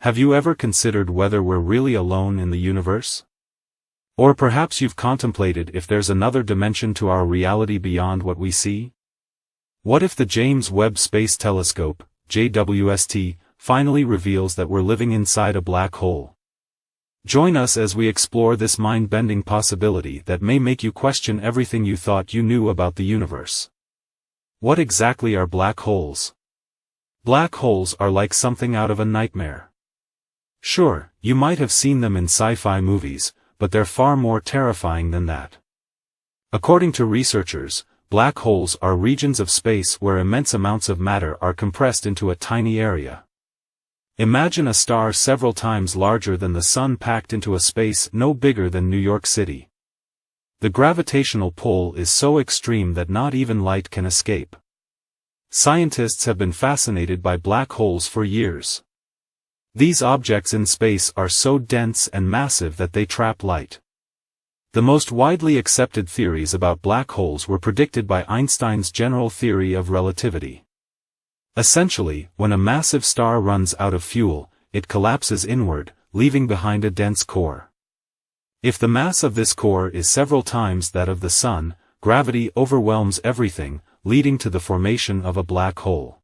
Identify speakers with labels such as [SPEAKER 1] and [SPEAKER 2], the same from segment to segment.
[SPEAKER 1] Have you ever considered whether we're really alone in the universe? Or perhaps you've contemplated if there's another dimension to our reality beyond what we see? What if the James Webb Space Telescope, JWST, finally reveals that we're living inside a black hole? Join us as we explore this mind-bending possibility that may make you question everything you thought you knew about the universe. What exactly are black holes? Black holes are like something out of a nightmare. Sure, you might have seen them in sci-fi movies, but they're far more terrifying than that. According to researchers, black holes are regions of space where immense amounts of matter are compressed into a tiny area. Imagine a star several times larger than the Sun packed into a space no bigger than New York City. The gravitational pull is so extreme that not even light can escape. Scientists have been fascinated by black holes for years. These objects in space are so dense and massive that they trap light. The most widely accepted theories about black holes were predicted by Einstein's general theory of relativity. Essentially, when a massive star runs out of fuel, it collapses inward, leaving behind a dense core. If the mass of this core is several times that of the Sun, gravity overwhelms everything, leading to the formation of a black hole.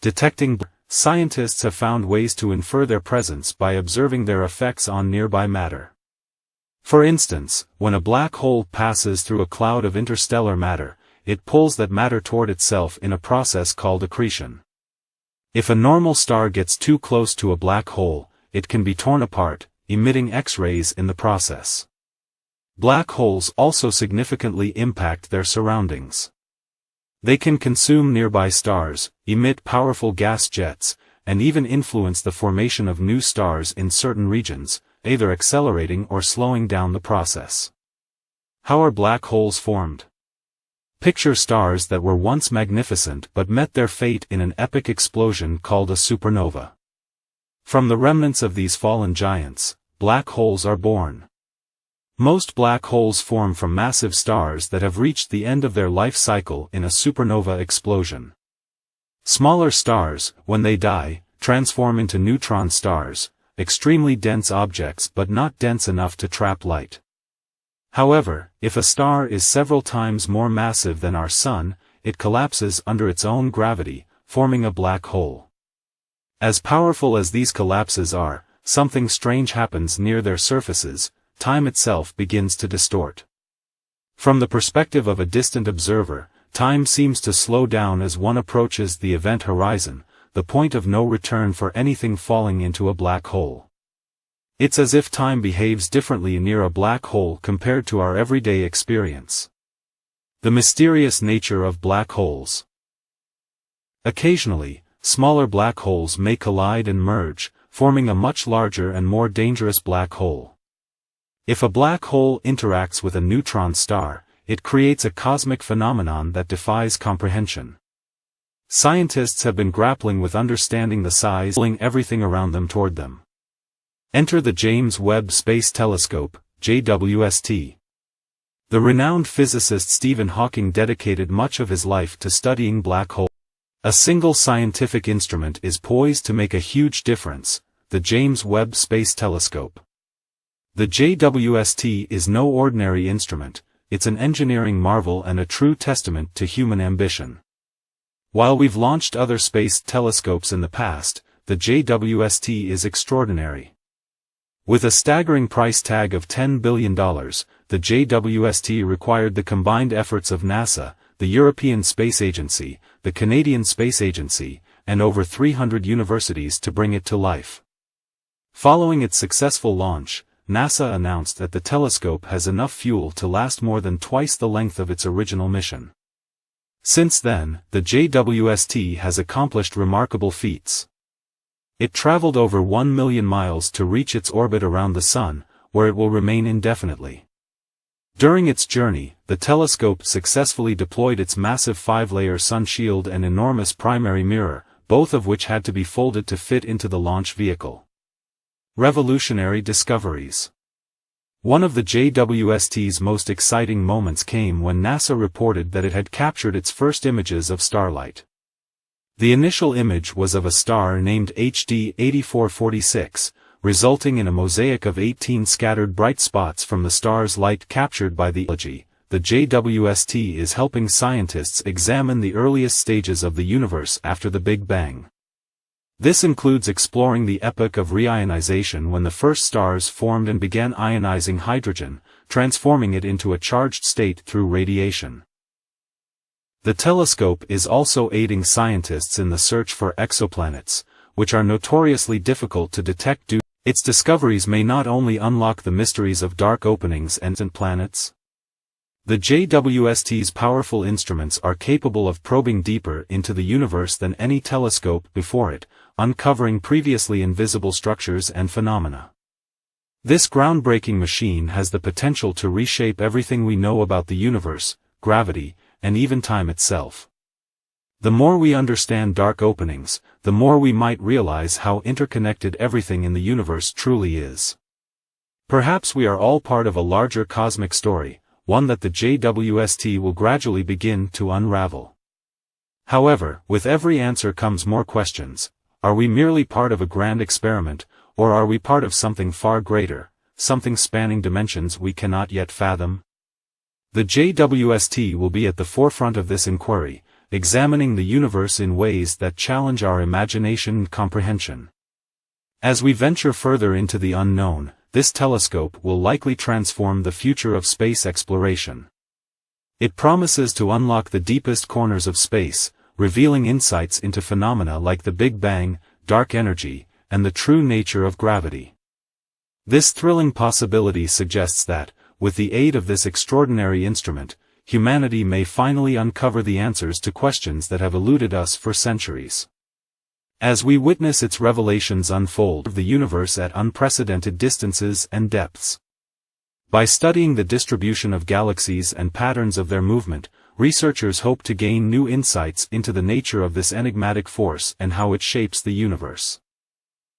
[SPEAKER 1] Detecting scientists have found ways to infer their presence by observing their effects on nearby matter. For instance, when a black hole passes through a cloud of interstellar matter, it pulls that matter toward itself in a process called accretion. If a normal star gets too close to a black hole, it can be torn apart, emitting X-rays in the process. Black holes also significantly impact their surroundings. They can consume nearby stars, emit powerful gas jets, and even influence the formation of new stars in certain regions, either accelerating or slowing down the process. How are black holes formed? Picture stars that were once magnificent but met their fate in an epic explosion called a supernova. From the remnants of these fallen giants, black holes are born. Most black holes form from massive stars that have reached the end of their life cycle in a supernova explosion. Smaller stars, when they die, transform into neutron stars, extremely dense objects but not dense enough to trap light. However, if a star is several times more massive than our Sun, it collapses under its own gravity, forming a black hole. As powerful as these collapses are, something strange happens near their surfaces. Time itself begins to distort. From the perspective of a distant observer, time seems to slow down as one approaches the event horizon, the point of no return for anything falling into a black hole. It's as if time behaves differently near a black hole compared to our everyday experience. The mysterious nature of black holes. Occasionally, smaller black holes may collide and merge, forming a much larger and more dangerous black hole. If a black hole interacts with a neutron star, it creates a cosmic phenomenon that defies comprehension. Scientists have been grappling with understanding the size, pulling everything around them toward them. Enter the James Webb Space Telescope, JWST. The renowned physicist Stephen Hawking dedicated much of his life to studying black holes. A single scientific instrument is poised to make a huge difference, the James Webb Space Telescope. The JWST is no ordinary instrument, it's an engineering marvel and a true testament to human ambition. While we've launched other space telescopes in the past, the JWST is extraordinary. With a staggering price tag of $10 billion, the JWST required the combined efforts of NASA, the European Space Agency, the Canadian Space Agency, and over 300 universities to bring it to life. Following its successful launch, NASA announced that the telescope has enough fuel to last more than twice the length of its original mission. Since then, the JWST has accomplished remarkable feats. It traveled over 1 million miles to reach its orbit around the Sun, where it will remain indefinitely. During its journey, the telescope successfully deployed its massive 5-layer sun shield and enormous primary mirror, both of which had to be folded to fit into the launch vehicle. Revolutionary discoveries. One of the JWST's most exciting moments came when NASA reported that it had captured its first images of starlight. The initial image was of a star named HD 8446, resulting in a mosaic of 18 scattered bright spots from the star's light captured by the JWST is helping scientists examine the earliest stages of the universe after the Big Bang. This includes exploring the epoch of reionization when the first stars formed and began ionizing hydrogen, transforming it into a charged state through radiation. The telescope is also aiding scientists in the search for exoplanets, which are notoriously difficult to detect due to its discoveries may not only unlock the mysteries of dark openings and planets. The JWST's powerful instruments are capable of probing deeper into the universe than any telescope before it, uncovering previously invisible structures and phenomena. This groundbreaking machine has the potential to reshape everything we know about the universe, gravity, and even time itself. The more we understand dark openings, the more we might realize how interconnected everything in the universe truly is. Perhaps we are all part of a larger cosmic story, one that the JWST will gradually begin to unravel. However, with every answer comes more questions. Are we merely part of a grand experiment, or are we part of something far greater, something spanning dimensions we cannot yet fathom? The JWST will be at the forefront of this inquiry, examining the universe in ways that challenge our imagination and comprehension. As we venture further into the unknown, this telescope will likely transform the future of space exploration. It promises to unlock the deepest corners of space, revealing insights into phenomena like the Big Bang, dark energy, and the true nature of gravity. This thrilling possibility suggests that, with the aid of this extraordinary instrument, humanity may finally uncover the answers to questions that have eluded us for centuries. As we witness its revelations unfold the universe at unprecedented distances and depths. By studying the distribution of galaxies and patterns of their movement, researchers hope to gain new insights into the nature of this enigmatic force and how it shapes the universe.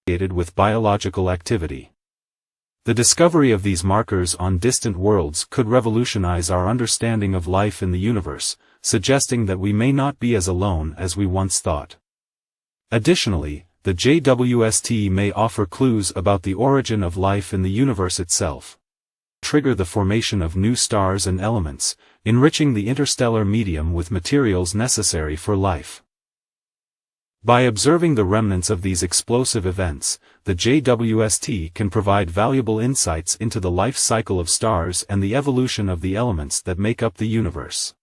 [SPEAKER 1] With biological activity. The discovery of these markers on distant worlds could revolutionize our understanding of life in the universe, suggesting that we may not be as alone as we once thought. Additionally, the JWST may offer clues about the origin of life in the universe itself. Trigger the formation of new stars and elements, enriching the interstellar medium with materials necessary for life. By observing the remnants of these explosive events, the JWST can provide valuable insights into the life cycle of stars and the evolution of the elements that make up the universe.